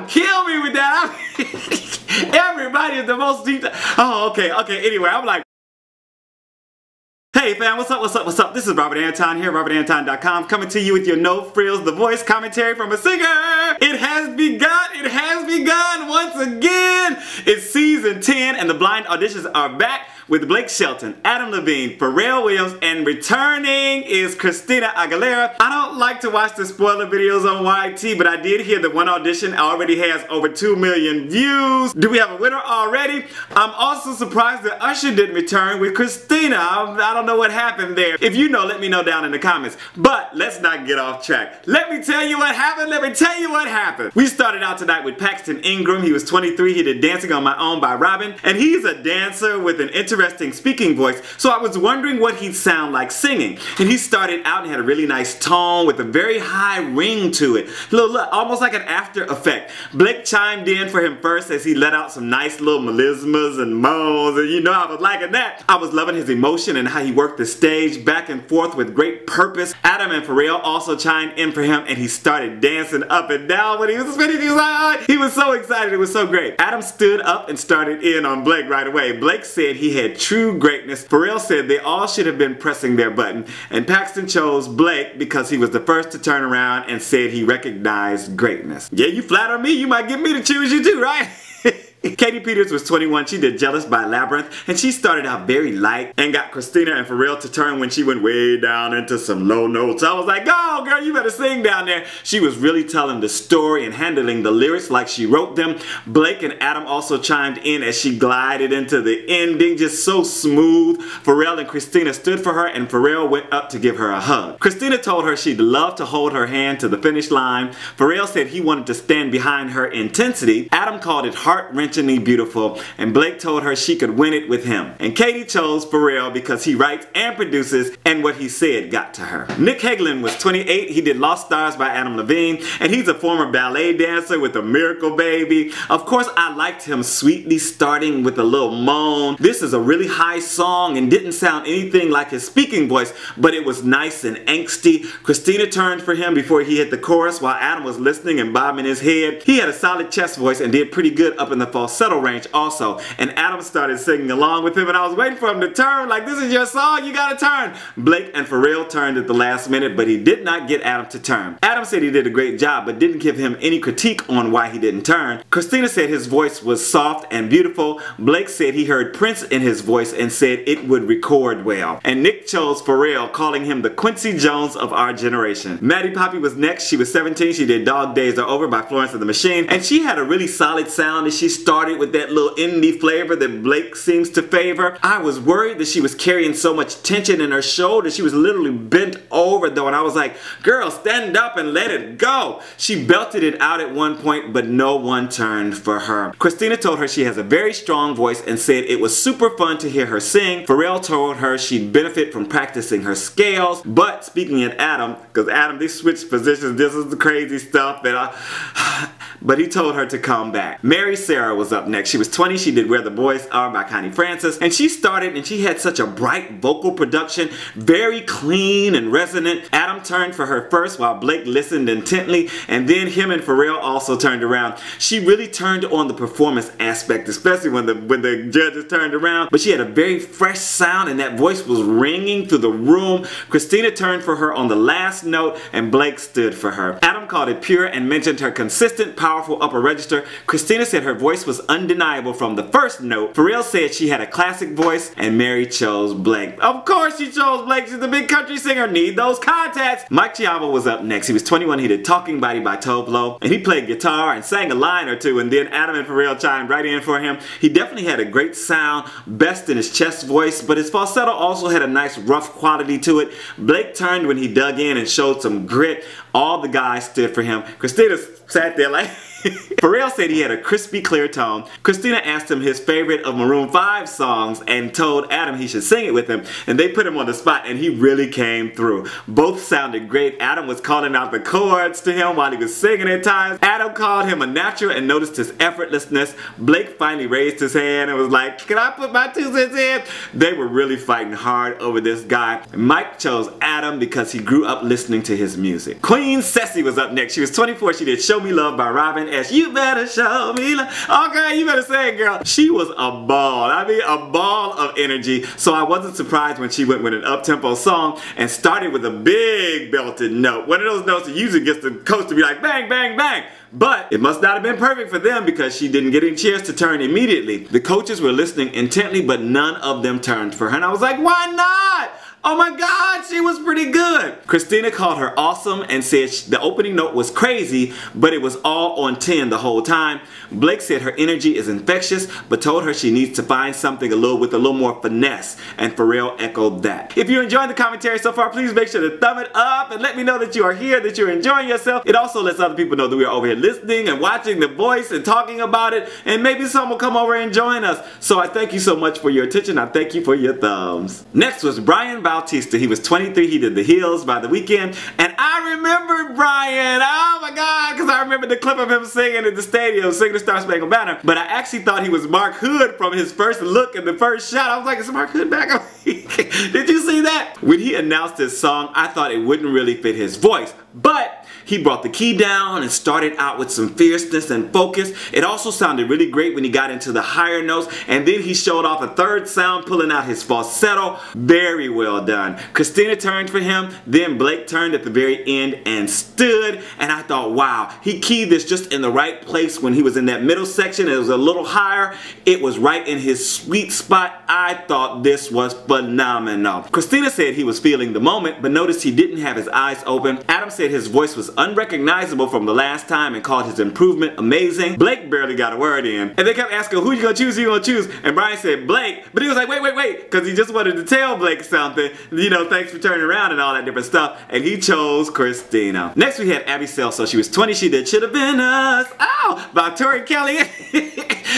kill me with that. Everybody is the most detailed. Oh, okay. Anyway, I'm like, hey fam, what's up? This is Robert Anton here, robertanton.com, coming to you with your No Frills, the voice commentary from a singer. It has begun once again. It's season 10 and the blind auditions are back with Blake Shelton, Adam Levine, Pharrell Williams, and returning is Christina Aguilera. I don't like to watch the spoiler videos on YT, but I did hear that one audition already has over 2 million views. Do we have a winner already? I'm also surprised that Usher didn't return with Christina. I don't know what happened there. If you know, let me know down in the comments. But let's not get off track. Let me tell you what happened. We started out tonight with Paxton Ingram. He was 23. He did Dancing on My Own by Robyn, and he's a dancer with an interesting speaking voice, so I was wondering what he'd sound like singing. And he started out and had a really nice tone with a very high ring to it. Almost like an after effect. Blake chimed in for him first as he let out some nice little melismas and moans, and you know I was liking that. I was loving his emotion and how he worked the stage back and forth with great purpose. Adam and Pharrell also chimed in for him, and he started dancing up and down when he was finishing. He was so excited. It was so great. Adam stood up and started in on Blake right away. Blake said he had true greatness. Pharrell said they all should have been pressing their button, and Paxton chose Blake because he was the first to turn around and said he recognized greatness. Yeah, you flatter me, you might get me to choose you too, right? Caity Peters was 21. She did Jealous by Labrinth, and she started out very light and got Christina and Pharrell to turn when she went way down into some low notes. I was like, oh girl, you better sing down there. She was really telling the story and handling the lyrics like she wrote them. Blake and Adam also chimed in as she glided into the ending, just so smooth. Pharrell and Christina stood for her, and Pharrell went up to give her a hug. Christina told her she'd love to hold her hand to the finish line. Pharrell said he wanted to stand behind her intensity. Adam called it heart-wrenching beautiful, and Blake told her she could win it with him. And Caity chose Pharrell because he writes and produces, and what he said got to her. Nick Hagelin was 28. He did Lost Stars by Adam Levine, and he's a former ballet dancer with a miracle baby. Of course, I liked him sweetly starting with a little moan. This is a really high song and didn't sound anything like his speaking voice, but it was nice and angsty. Christina turned for him before he hit the chorus while Adam was listening and bobbing his head. He had a solid chest voice and did pretty good up in the falsetto range also, and Adam started singing along with him, and I was waiting for him to turn like, this is your song, you gotta turn. Blake and Pharrell turned at the last minute, but he did not get Adam to turn. Adam said he did a great job but didn't give him any critique on why he didn't turn. Christina said his voice was soft and beautiful. Blake said he heard Prince in his voice and said it would record well. And Nick chose Pharrell, calling him the Quincy Jones of our generation. Maddie Poppe was next. She was 17. She did Dog Days Are Over by Florence and the Machine, and she had a really solid sound as she started with that little indie flavor that Blake seems to favor. I was worried that she was carrying so much tension in her shoulder. She was literally bent over though, and I was like, girl, stand up and let it go. She belted it out at one point, but no one turned for her. Christina told her she has a very strong voice and said it was super fun to hear her sing. Pharrell told her she'd benefit from practicing her scales, but speaking of Adam, because Adam, they switched positions, this is the crazy stuff that but he told her to come back. Mary Sarah was up next. She was 20. She did Where the Boys Are by Connie Francis, and she started and she had such a bright vocal production, very clean and resonant. Adam turned for her first while Blake listened intently, and then him and Pharrell also turned around. She really turned on the performance aspect, especially when the judges turned around, but she had a very fresh sound and that voice was ringing through the room. Christina turned for her on the last note, and Blake stood for her. Adam called it pure and mentioned her consistent, powerful upper register. Christina said her voice was undeniable from the first note. Pharrell said she had a classic voice, and Mary chose Blake. Of course she chose Blake. She's the big country singer. Need those contacts. Mike Schiavo was up next. He was 21. He did Talking Body by Tove, and he played guitar and sang a line or two, and then Adam and Pharrell chimed right in for him. He definitely had a great sound, best in his chest voice, but his falsetto also had a nice rough quality to it. Blake turned when he dug in and showed some grit. All the guys stood for him. Christina sat there like Pharrell said he had a crispy, clear tone. Christina asked him his favorite of Maroon 5 songs and told Adam he should sing it with him, and they put him on the spot, and he really came through. Both sounded great. Adam was calling out the chords to him while he was singing at times. Adam called him a natural and noticed his effortlessness. Blake finally raised his hand and was like, can I put my 2 cents in? They were really fighting hard over this guy. Mike chose Adam because he grew up listening to his music. Queen Sessi was up next. She was 24. She did Show Me Love by Robyn, Robyn S. You better show me love. Okay, you better say it, girl. She was a ball. I mean, a ball of energy. So I wasn't surprised when she went with an up-tempo song and started with a big belted note. One of those notes that usually gets the coach to be like bang, bang, bang. But it must not have been perfect for them because she didn't get any chance to turn immediately. The coaches were listening intently, but none of them turned for her. And I was like, why not? Oh my God, she was pretty good. Christina called her awesome and said the opening note was crazy, but it was all on 10 the whole time. Blake said her energy is infectious, but told her she needs to find something with a little more finesse, and Pharrell echoed that. If you're enjoying the commentary so far, please make sure to thumb it up and let me know that you are here, that you're enjoying yourself. It also lets other people know that we are over here listening and watching The Voice and talking about it, and maybe some will come over and join us. So I thank you so much for your attention. I thank you for your thumbs. Next was Bryan Bautista. He was 23. He did The Hills by The Weeknd, and I remember Bryan. Oh my God, because I remember the clip of him singing in the stadium, singing the Star Spangled Banner. But I actually thought he was Mark Hood from his first look in the first shot. I was like, is Mark Hood back? Did you see that? When he announced his song, I thought it wouldn't really fit his voice, but he brought the key down and started out with some fierceness and focus. It also sounded really great when he got into the higher notes, and then he showed off a third sound, pulling out his falsetto. Very well done. Christina turned for him, then Blake turned at the very end and stood, and I thought, wow, he keyed this just in the right place when he was in that middle section. It was a little higher. It was right in his sweet spot. I thought this was phenomenal. Christina said he was feeling the moment, but noticed he didn't have his eyes open. Adam said his voice was unrecognizable from the last time and called his improvement amazing. Blake barely got a word in, and they kept asking, who you gonna choose, who you gonna choose? And Bryan said Blake, but he was like, wait, because he just wanted to tell Blake something, you know, thanks for turning around and all that different stuff, and he chose Christina. Next we had Abby Celso. She was 20. She did Should Have Been Us, oh, by Tori Kelly.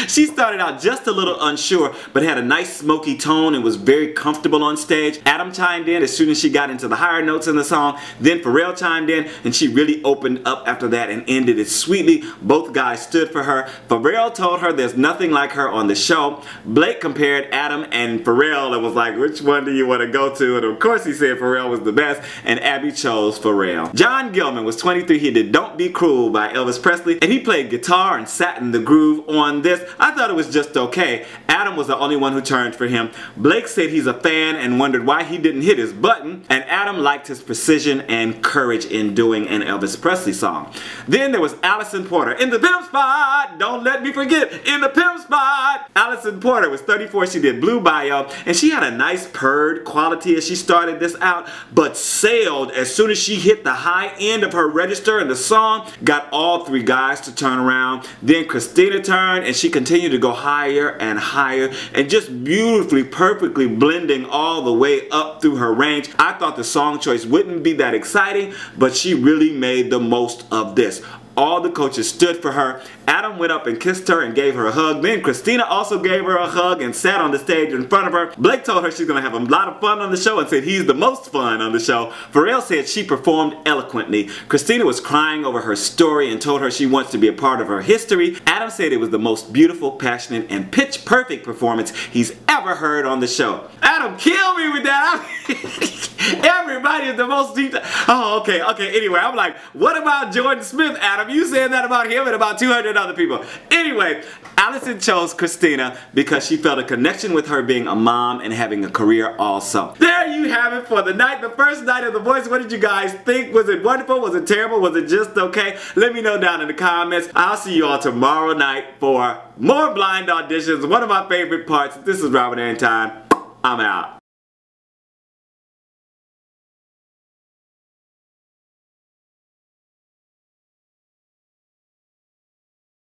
She started out just a little unsure, but had a nice smoky tone and was very comfortable on stage. Adam chimed in as soon as she got into the higher notes in the song. Then Pharrell chimed in, and she really opened up after that and ended it sweetly. Both guys stood for her. Pharrell told her there's nothing like her on the show. Blake compared Adam and Pharrell and was like, which one do you want to go to? And of course he said Pharrell was the best, and Abby chose Pharrell. John Gilman was 23. He did Don't Be Cruel by Elvis Presley, and he played guitar and sat in the groove on this. I thought it was just okay. Adam was the only one who turned for him. Blake said he's a fan and wondered why he didn't hit his button, and Adam liked his precision and courage in doing an Elvis Presley song. Then there was Allison Porter in the pimp spot. Don't let me forget, in the pimp spot. Allison Porter was 34. She did Blue Bayou, and she had a nice purred quality as she started this out, but sailed as soon as she hit the high end of her register in the song. Got all three guys to turn around. Then Christina turned, and she continued to go higher and higher, and just beautifully, perfectly blending all the way up through her range. I thought the song choice wouldn't be that exciting, but she really made the most of this. All the coaches stood for her. Adam went up and kissed her and gave her a hug. Then Christina also gave her a hug and sat on the stage in front of her. Blake told her she's going to have a lot of fun on the show and said he's the most fun on the show. Pharrell said she performed eloquently. Christina was crying over her story and told her she wants to be a part of her history. Adam said it was the most beautiful, passionate, and pitch perfect performance he's ever heard on the show. Adam killed me with that. Everybody is the most deep. Oh, okay. Anyway, I'm like, what about Jordan Smith, Adam? You said that about him and about 200 other people. Anyway, Allison chose Christina because she felt a connection with her being a mom and having a career also. There you have it for the night, the first night of The Voice. What did you guys think? Was it wonderful? Was it terrible? Was it just okay? Let me know down in the comments. I'll see you all tomorrow night for more blind auditions. One of my favorite parts. This is Robyn N. Time. I'm out.